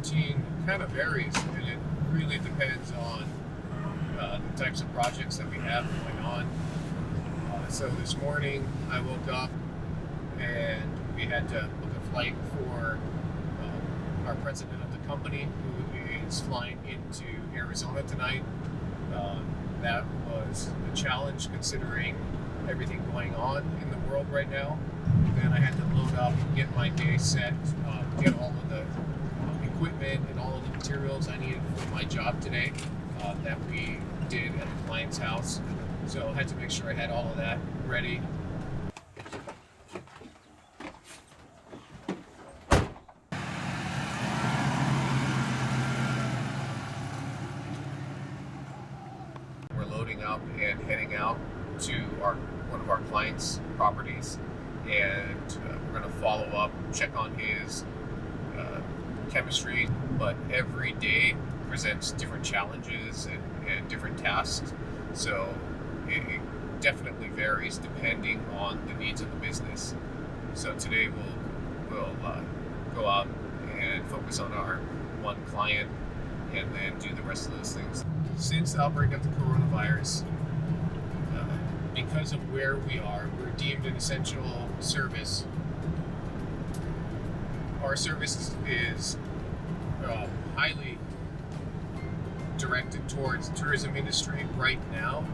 routine kind of varies, and it really depends on the types of projects that we have going on. So this morning I woke up and we had to book a flight for our president of the company, who is flying into Arizona tonight. That was a challenge considering everything going on in the world right now. Then I had to load up, get my day set, get all of the equipment and all of the materials I needed for my job today that we did at the client's house. So I had to make sure I had all of that ready. We're loading up and heading out to one of our clients' properties, and we're going to follow up, check on his chemistry. But every day presents different challenges and different tasks, so it definitely varies depending on the needs of the business. So today we'll go out and focus on our one client and then do the rest of those things. Since the outbreak of the coronavirus, because of where we are, we're deemed an essential service. Our service is highly directed towards the tourism industry right now,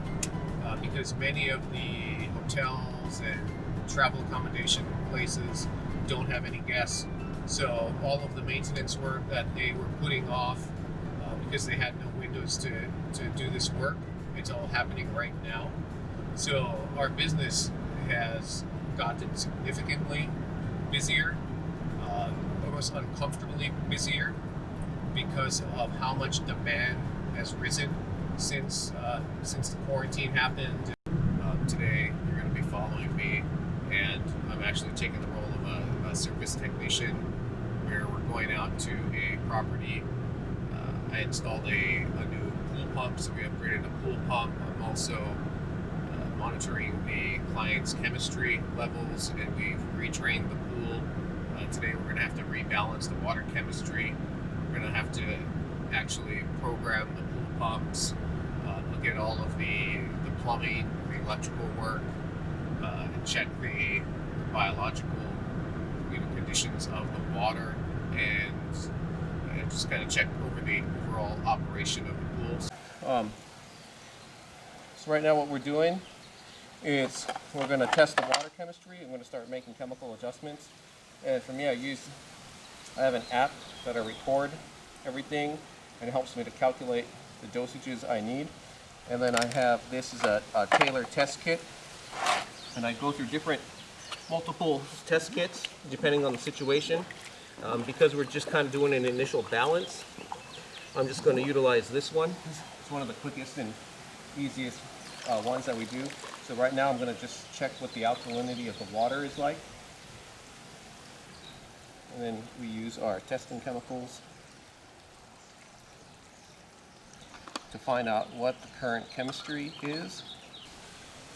because many of the hotels and travel accommodation places don't have any guests. So all of the maintenance work that they were putting off because they had no windows to do this work, it's all happening right now. So our business has gotten significantly busier, almost uncomfortably busier, because of how much demand has risen since the quarantine happened. Today you're going to be following me, and I'm actually taking the role of a service technician, where we're going out to a property. I installed a new pool pump, so we upgraded the pool pump. I'm also monitoring the client's chemistry levels, and we've redrained the pool. Today we're going to have to rebalance the water chemistry. We're going to have to actually program the pool pumps, look at all of the plumbing, the electrical work, and check the biological conditions of the water, and just kind of check over the overall operation of the pools. So right now what we're doing is we're going to test the water chemistry. I'm going to start making chemical adjustments. And for me, I have an app that I record everything, and it helps me to calculate the dosages I need. And then I have, this is a Taylor test kit, and I go through multiple test kits depending on the situation. Because we're just kind of doing an initial balance, I'm just going to utilize this one. It's one of the quickest and easiest ones that we do. So right now I'm going to just check what the alkalinity of the water is like. And then we use our testing chemicals to find out what the current chemistry is.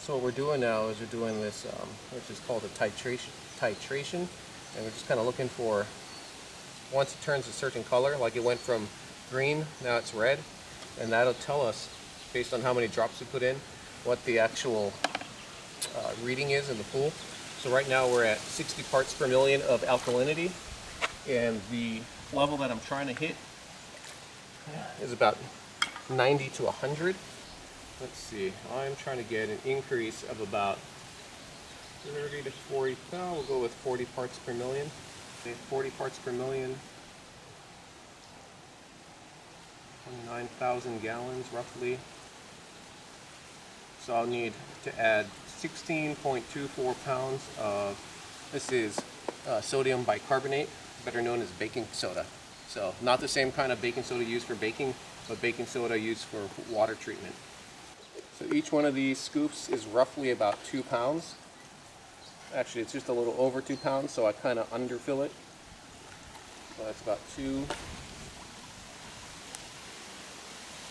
So what we're doing now is we're doing this, which is called a titration, and we're just kind of looking for, once it turns a certain color, like it went from green, now it's red, and that'll tell us, based on how many drops we put in, what the actual reading is in the pool. So right now we're at 60 parts per million of alkalinity, and the level that I'm trying to hit is about 90 to 100. Let's see, I'm trying to get an increase of about 30 to 40, no, we'll go with 40 parts per million. 40 parts per million, 29,000 gallons roughly. So I'll need to add 16.24 pounds of, this is sodium bicarbonate, better known as baking soda. So not the same kind of baking soda used for baking, but baking soda used for water treatment. So each one of these scoops is roughly about 2 pounds. Actually, it's just a little over 2 pounds, so I kind of underfill it. So that's about 2,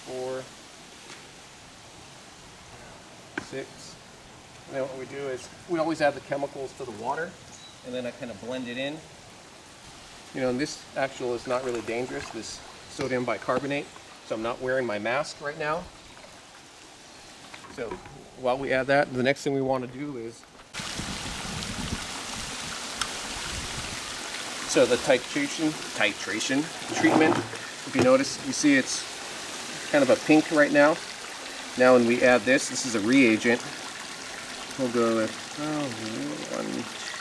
4, 6. And then what we do is we always add the chemicals to the water, and then I kind of blend it in. You know, and this actual is not really dangerous, this sodium bicarbonate, so I'm not wearing my mask right now. So while we add that, the next thing we want to do is, so the titration treatment, if you notice, you see it's kind of a pink right now. Now when we add this is a reagent. We'll go with 1,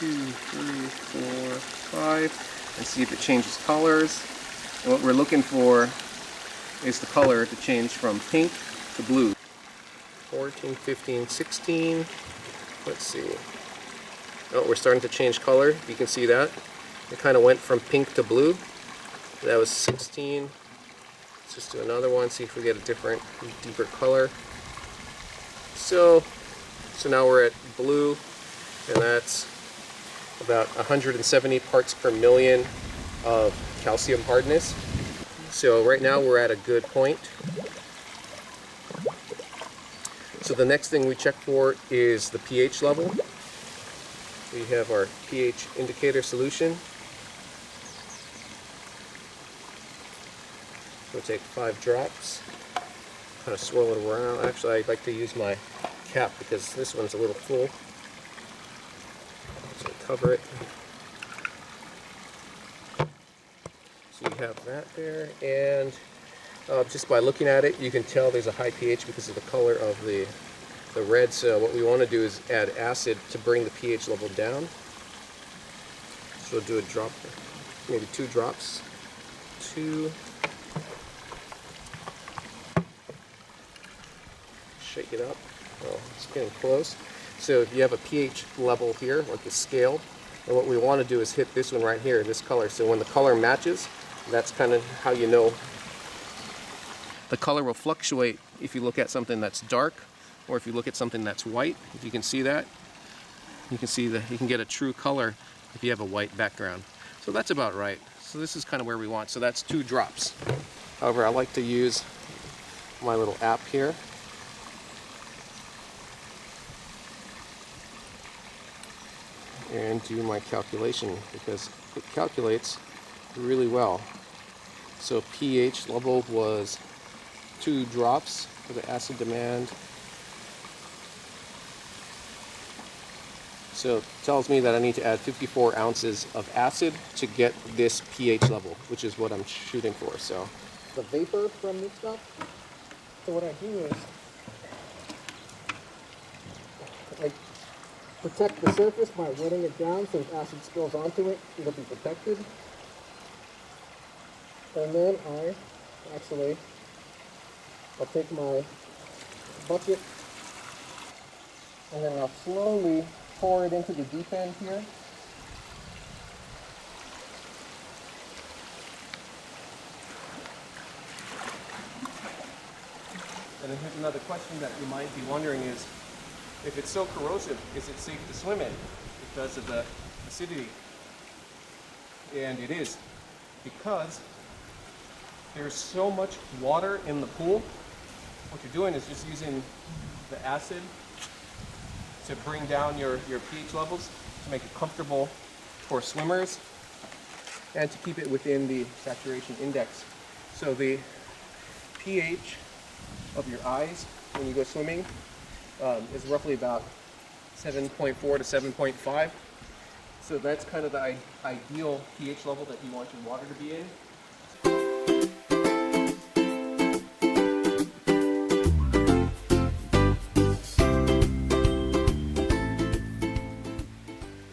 2, 3, 4, 5, and see if it changes colors. And what we're looking for is the color to change from pink to blue. 14, 15, 16. Let's see. Oh, we're starting to change color. You can see that. It kind of went from pink to blue. That was 16. Let's just do another one, see if we get a different, deeper color. So now we're at blue, and that's about 170 parts per million of calcium hardness. So right now we're at a good point. So the next thing we check for is the pH level. We have our pH indicator solution. We'll take 5 drops, kind of swirl it around. Actually, I like to use my cap because this one's a little full. So cover it. So you have that there, and just by looking at it, you can tell there's a high pH because of the color of the red. So what we want to do is add acid to bring the pH level down. So we'll do a drop, maybe 2 drops. 2. Shake it up. Oh, it's getting close. So if you have a pH level here, like a scale, and what we want to do is hit this one right here, this color. So when the color matches, that's kind of how you know. The color will fluctuate if you look at something that's dark, or if you look at something that's white. If you can see that, you can see that you can get a true color if you have a white background. So that's about right. So this is kind of where we want. So that's 2 drops. However, I like to use my little app here. And do my calculation because it calculates really well. So pH level was 2 drops for the acid demand. So it tells me that I need to add 54 ounces of acid to get this pH level, which is what I'm shooting for. So the vapor from this stuff, so what I do is I protect the surface by wetting it down so if acid spills onto it, it'll be protected. And then I'll take my bucket and then I'll slowly pour it into the deep end here. And then here's another question that you might be wondering is, if it's so corrosive, is it safe to swim in because of the acidity? And it is, because there's so much water in the pool. What you're doing is just using the acid to bring down your pH levels, to make it comfortable for swimmers, and to keep it within the saturation index. So the pH of your eyes when you go swimming is roughly about 7.4 to 7.5. So that's kind of the ideal pH level that you want your water to be in.